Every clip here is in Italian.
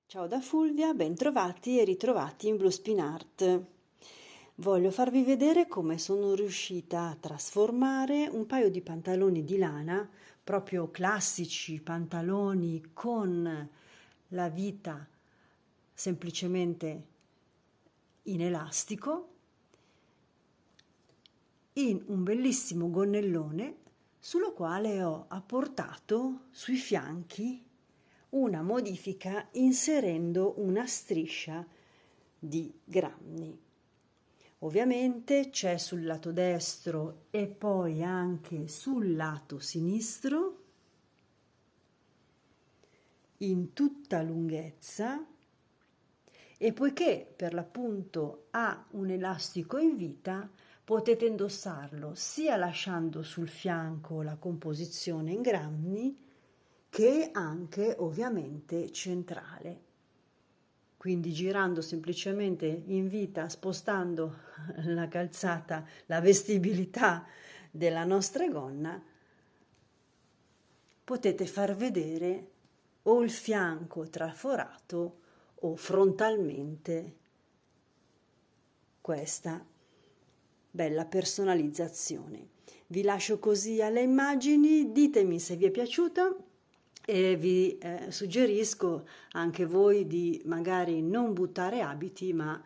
Ciao da Fulvia, bentrovati e ritrovati in Bluespin Art. Voglio farvi vedere come sono riuscita a trasformare un paio di pantaloni di lana, proprio classici pantaloni con la vita semplicemente in elastico, in un bellissimo gonnellone sullo quale ho apportato sui fianchi una modifica inserendo una striscia di granni. Ovviamente c'è sul lato destro e poi anche sul lato sinistro in tutta lunghezza, e poiché per l'appunto ha un elastico in vita, potete indossarlo sia lasciando sul fianco la composizione in granni che anche ovviamente centrale. Quindi girando semplicemente in vita, spostando la calzata, la vestibilità della nostra gonna, potete far vedere o il fianco traforato o frontalmente questa bella personalizzazione. Vi lascio così alle immagini, ditemi se vi è piaciuta e vi suggerisco anche voi di magari non buttare abiti, ma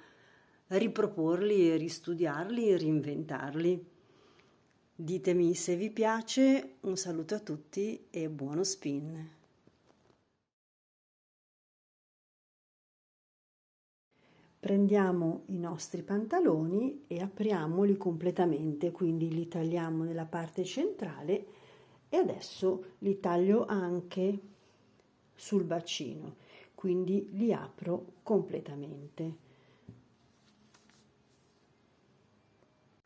riproporli, ristudiarli, reinventarli. Ditemi se vi piace, un saluto a tutti e buono spin! Prendiamo i nostri pantaloni e apriamoli completamente, quindi li tagliamo nella parte centrale e adesso li taglio anche sul bacino, quindi li apro completamente.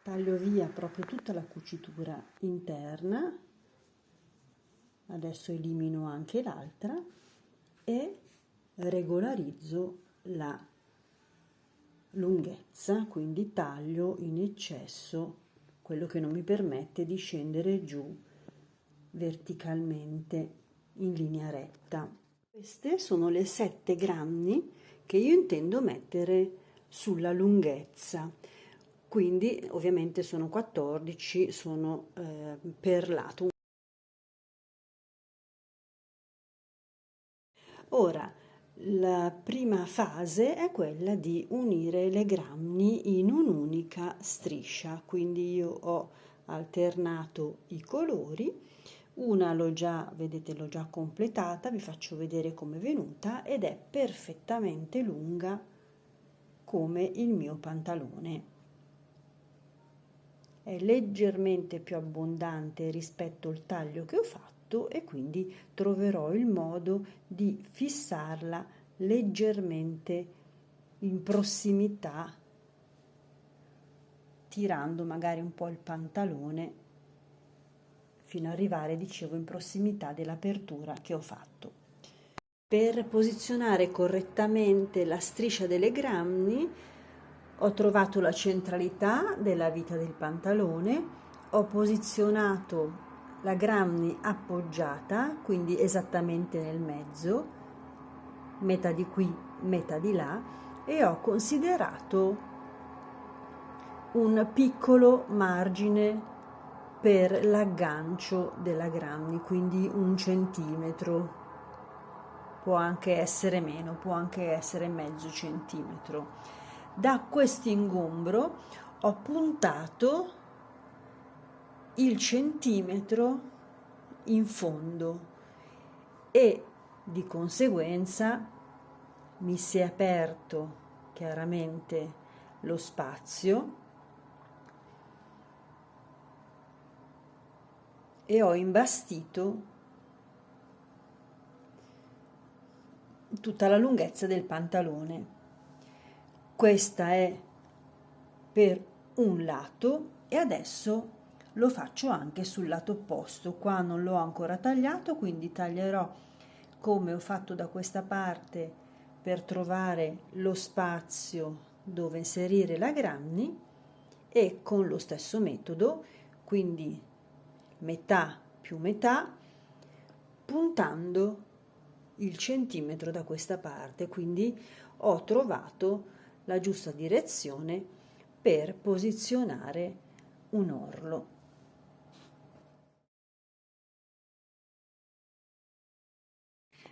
Taglio via proprio tutta la cucitura interna, adesso elimino anche l'altra e regolarizzo la lunghezza, quindi taglio in eccesso quello che non mi permette di scendere giù verticalmente in linea retta. Queste sono le 7 granni che io intendo mettere sulla lunghezza, quindi ovviamente sono 14, sono per lato. Ora, la prima fase è quella di unire le granni in un'unica striscia, quindi io ho alternato i colori, una l'ho già completata, vi faccio vedere come è venuta ed è perfettamente lunga come il mio pantalone. È leggermente più abbondante rispetto al taglio che ho fatto e quindi troverò il modo di fissarla leggermente in prossimità, tirando magari un po' il pantalone fino ad arrivare, dicevo, in prossimità dell'apertura che ho fatto. Per posizionare correttamente la striscia delle granni ho trovato la centralità della vita del pantalone, ho posizionato la granny appoggiata, quindi esattamente nel mezzo, metà di qui, metà di là, e ho considerato un piccolo margine per l'aggancio della granny, quindi 1 centimetro, può anche essere meno, può anche essere mezzo centimetro. Da questo ingombro ho puntato il centimetro in fondo e di conseguenza mi si è aperto chiaramente lo spazio e ho imbastito tutta la lunghezza del pantalone. Questa è per un lato e adesso lo faccio anche sul lato opposto. Qua non l'ho ancora tagliato, quindi taglierò come ho fatto da questa parte per trovare lo spazio dove inserire la granny e con lo stesso metodo, quindi metà più metà, puntando il centimetro da questa parte, quindi ho trovato la giusta direzione per posizionare un orlo.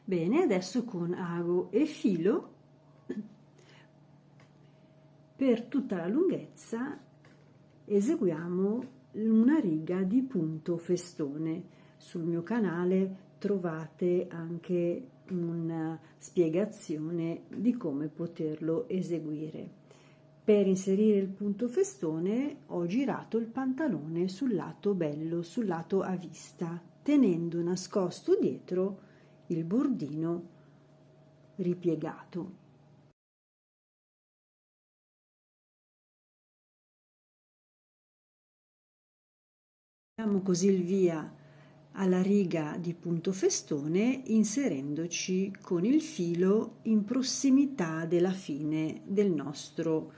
Bene, adesso con ago e filo per tutta la lunghezza eseguiamo una riga di punto festone. Sul mio canale trovate anche una spiegazione di come poterlo eseguire. Per inserire il punto festone ho girato il pantalone sul lato bello, sul lato a vista, tenendo nascosto dietro il bordino ripiegato. Diamo così il via alla riga di punto festone inserendoci con il filo in prossimità della fine del nostro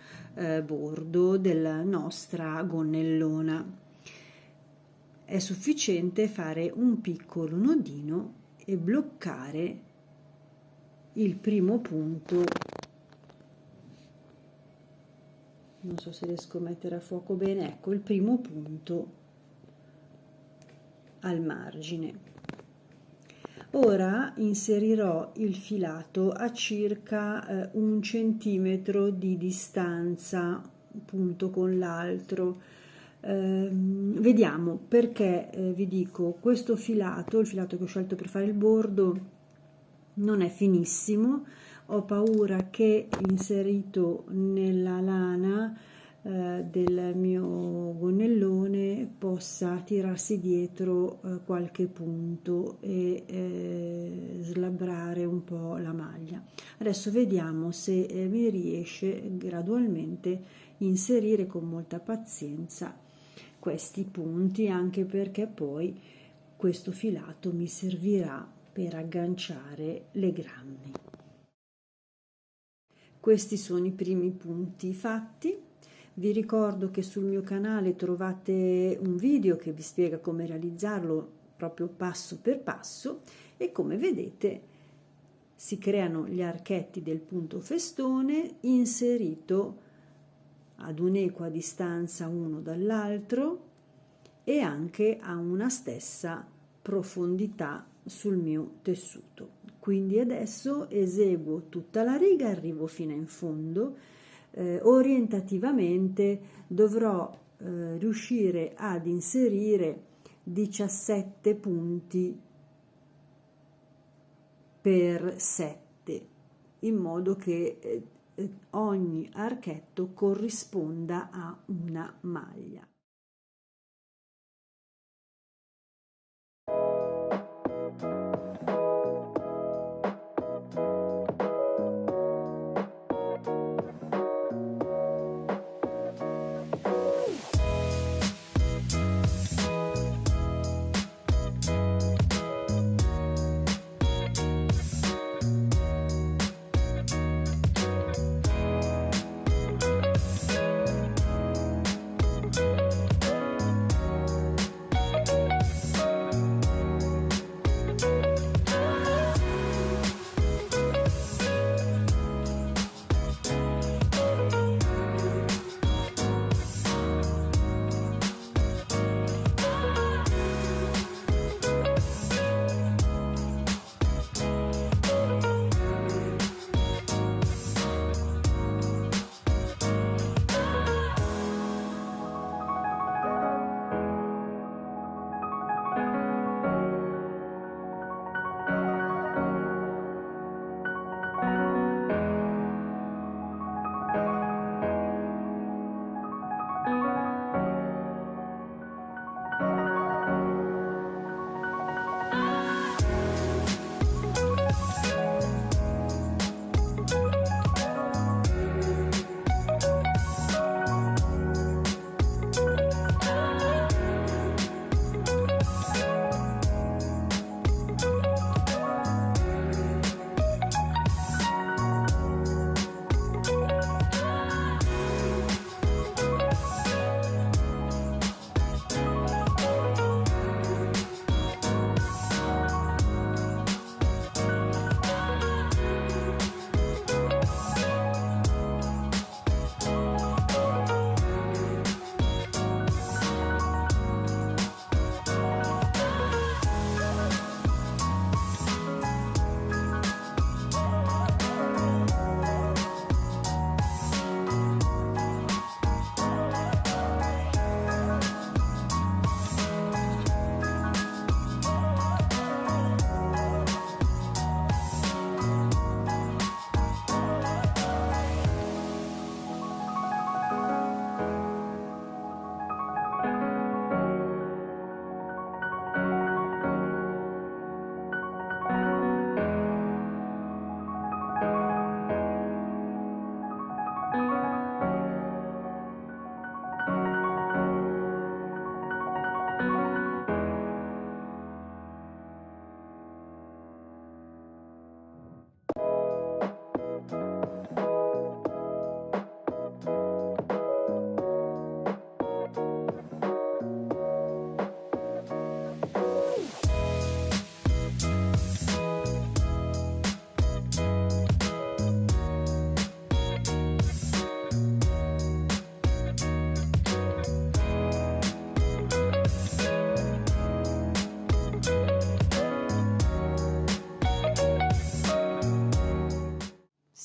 bordo, della nostra gonnellona. È sufficiente fare un piccolo nodino e bloccare il primo punto. Non so se riesco a mettere a fuoco bene, ecco il primo punto al margine. Ora inserirò il filato a circa 1 centimetro di distanza, punto con l'altro. Vediamo perché vi dico questo filato, il filato che ho scelto per fare il bordo, non è finissimo. Ho paura che inserito nella lana del mio gonnellone possa tirarsi dietro qualche punto e slabbrare un po' la maglia. Adesso vediamo se mi riesce gradualmente inserire con molta pazienza questi punti, anche perché poi questo filato mi servirà per agganciare le granny. Questi sono i primi punti fatti. Vi ricordo che sul mio canale trovate un video che vi spiega come realizzarlo proprio passo per passo e come vedete si creano gli archetti del punto festone inserito ad un'equa distanza uno dall'altro e anche a una stessa profondità sul mio tessuto. Quindi adesso eseguo tutta la riga, arrivo fino in fondo. Orientativamente dovrò riuscire ad inserire 17 punti per 7 in modo che ogni archetto corrisponda a una maglia.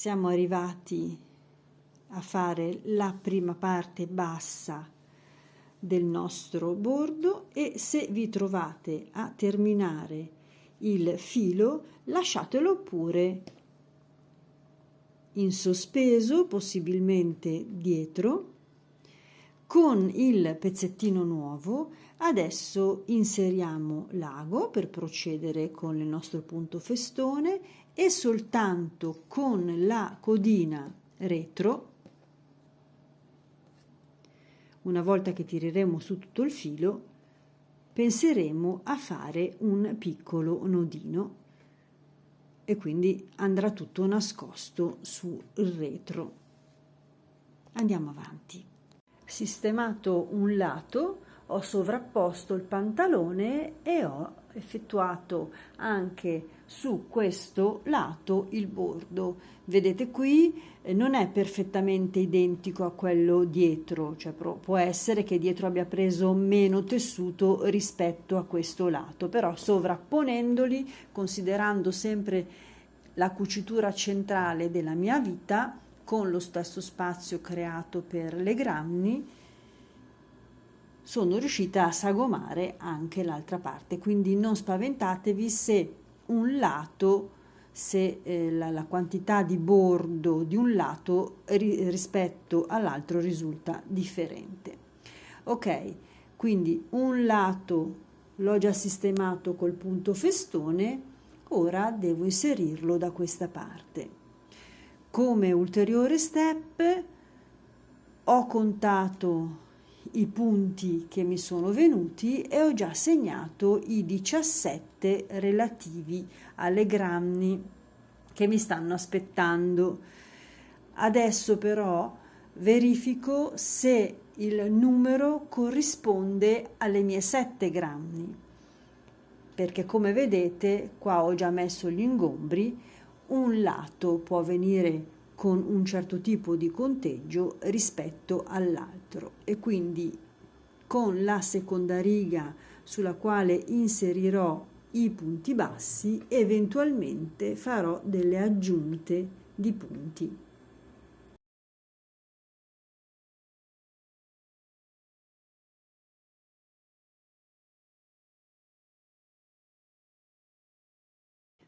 siamo arrivati a fare la prima parte bassa del nostro bordo, e se vi trovate a terminare il filo, lasciatelo pure in sospeso, possibilmente dietro. Con il pezzettino nuovo adesso inseriamo l'ago per procedere con il nostro punto festone, e soltanto con la codina retro, una volta che tireremo su tutto il filo, penseremo a fare un piccolo nodino, e quindi andrà tutto nascosto sul retro. Andiamo avanti. Sistemato un lato, ho sovrapposto il pantalone e ho effettuato anche su questo lato il bordo. Vedete qui non è perfettamente identico a quello dietro, cioè può essere che dietro abbia preso meno tessuto rispetto a questo lato, però sovrapponendoli, considerando sempre la cucitura centrale della mia vita, con lo stesso spazio creato per le grammi, sono riuscita a sagomare anche l'altra parte. Quindi non spaventatevi se un lato, la quantità di bordo di un lato rispetto all'altro risulta differente. Ok, quindi un lato l'ho già sistemato col punto festone, ora devo inserirlo da questa parte. Come ulteriore step ho contato i punti che mi sono venuti e ho già segnato i 17 relativi alle grammi che mi stanno aspettando. Adesso però verifico se il numero corrisponde alle mie 7 grammi, perché come vedete qua ho già messo gli ingombri. Un lato può venire con un certo tipo di conteggio rispetto all'altro, e quindi con la seconda riga sulla quale inserirò i punti bassi eventualmente farò delle aggiunte di punti.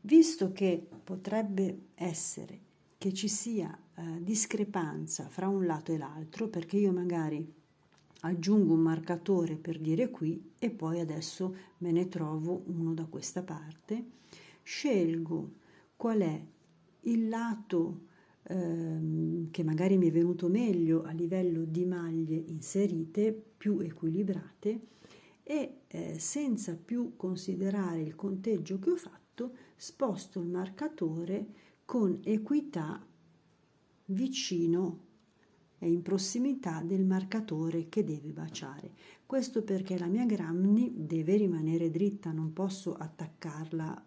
Visto che potrebbe essere che ci sia discrepanza fra un lato e l'altro, perché io magari aggiungo un marcatore per dire qui e poi adesso me ne trovo uno da questa parte, scelgo qual è il lato che magari mi è venuto meglio a livello di maglie inserite, più equilibrate, e senza più considerare il conteggio che ho fatto, sposto il marcatore con equità vicino e in prossimità del marcatore che deve baciare. Questo perché la mia gramni deve rimanere dritta, non posso attaccarla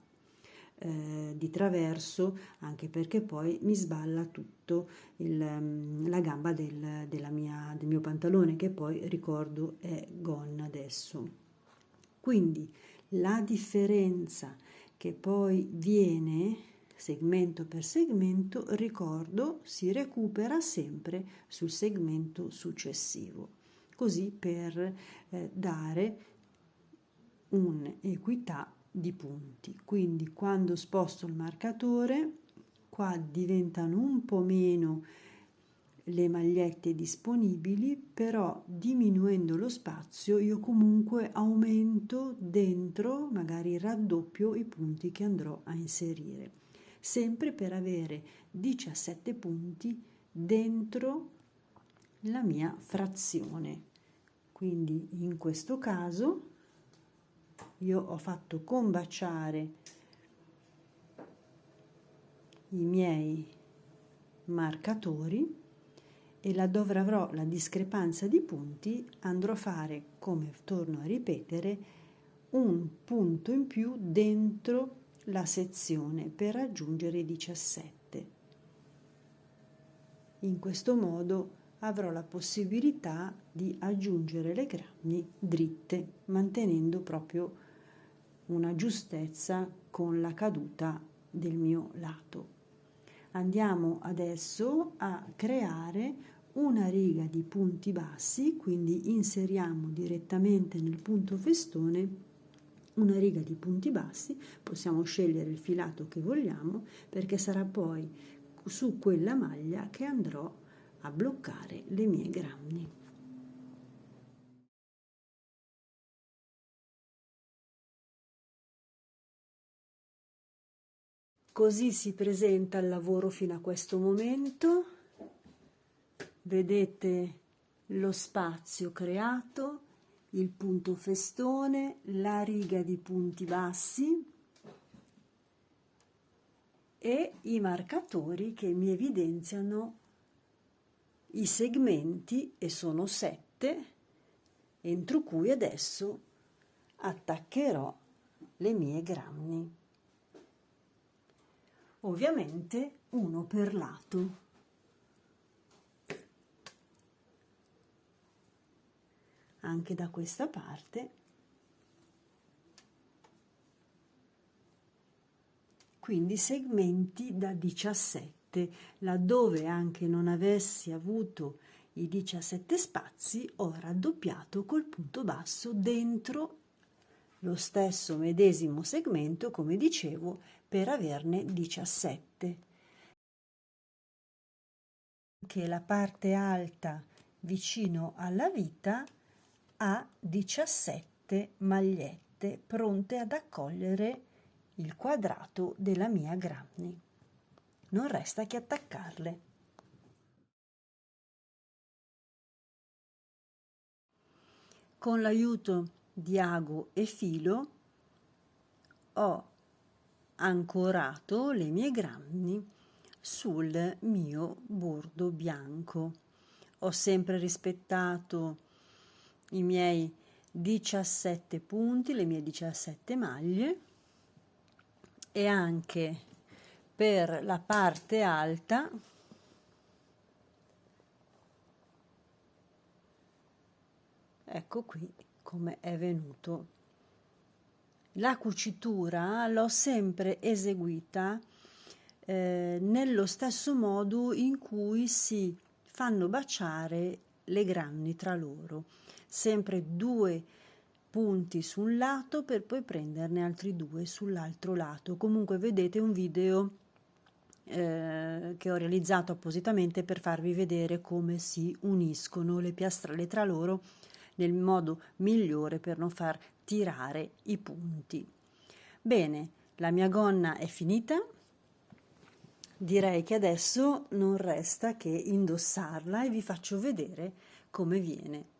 di traverso, anche perché poi mi sballa tutto la gamba del mio pantalone, che poi ricordo è gonna adesso. Quindi la differenza che poi viene segmento per segmento, ricordo, si recupera sempre sul segmento successivo, così per dare un'equità di punti. Quindi quando sposto il marcatore, qua diventano un po' meno le magliette disponibili, però diminuendo lo spazio io comunque aumento dentro, magari raddoppio i punti che andrò a inserire, sempre per avere 17 punti dentro la mia frazione. Quindi in questo caso io ho fatto combaciare i miei marcatori, e laddove avrò la discrepanza di punti andrò a fare, come torno a ripetere, un punto in più dentro la sezione per raggiungere i 17. In questo modo avrò la possibilità di aggiungere le grammi dritte, mantenendo proprio una giustezza con la caduta del mio lato. Andiamo adesso a creare una riga di punti bassi, quindi inseriamo direttamente nel punto festone una riga di punti bassi, possiamo scegliere il filato che vogliamo perché sarà poi su quella maglia che andrò a bloccare le mie grammi. Così si presenta il lavoro fino a questo momento. Vedete lo spazio creato, il punto festone, la riga di punti bassi e i marcatori che mi evidenziano i segmenti, e sono 7, entro cui adesso attaccherò le mie grammi. Ovviamente uno per lato. Anche da questa parte, quindi segmenti da 17, laddove anche non avessi avuto i 17 spazi ho raddoppiato col punto basso dentro lo stesso medesimo segmento, come dicevo, per averne 17. Anche la parte alta vicino alla vita ha 17 magliette pronte ad accogliere il quadrato della mia granny. Non resta che attaccarle. Con l'aiuto di ago e filo ho ancorato le mie granny sul mio bordo bianco. Ho sempre rispettato i miei 17 punti, le mie 17 maglie, e anche per la parte alta ecco qui come è venuto. La cucitura l'ho sempre eseguita nello stesso modo in cui si fanno baciare le granny tra loro, sempre 2 punti su un lato per poi prenderne altri 2 sull'altro lato. Comunque vedete un video che ho realizzato appositamente per farvi vedere come si uniscono le piastrelle tra loro nel modo migliore per non far tirare i punti. Bene, la mia gonna è finita. Direi che adesso non resta che indossarla e vi faccio vedere come viene.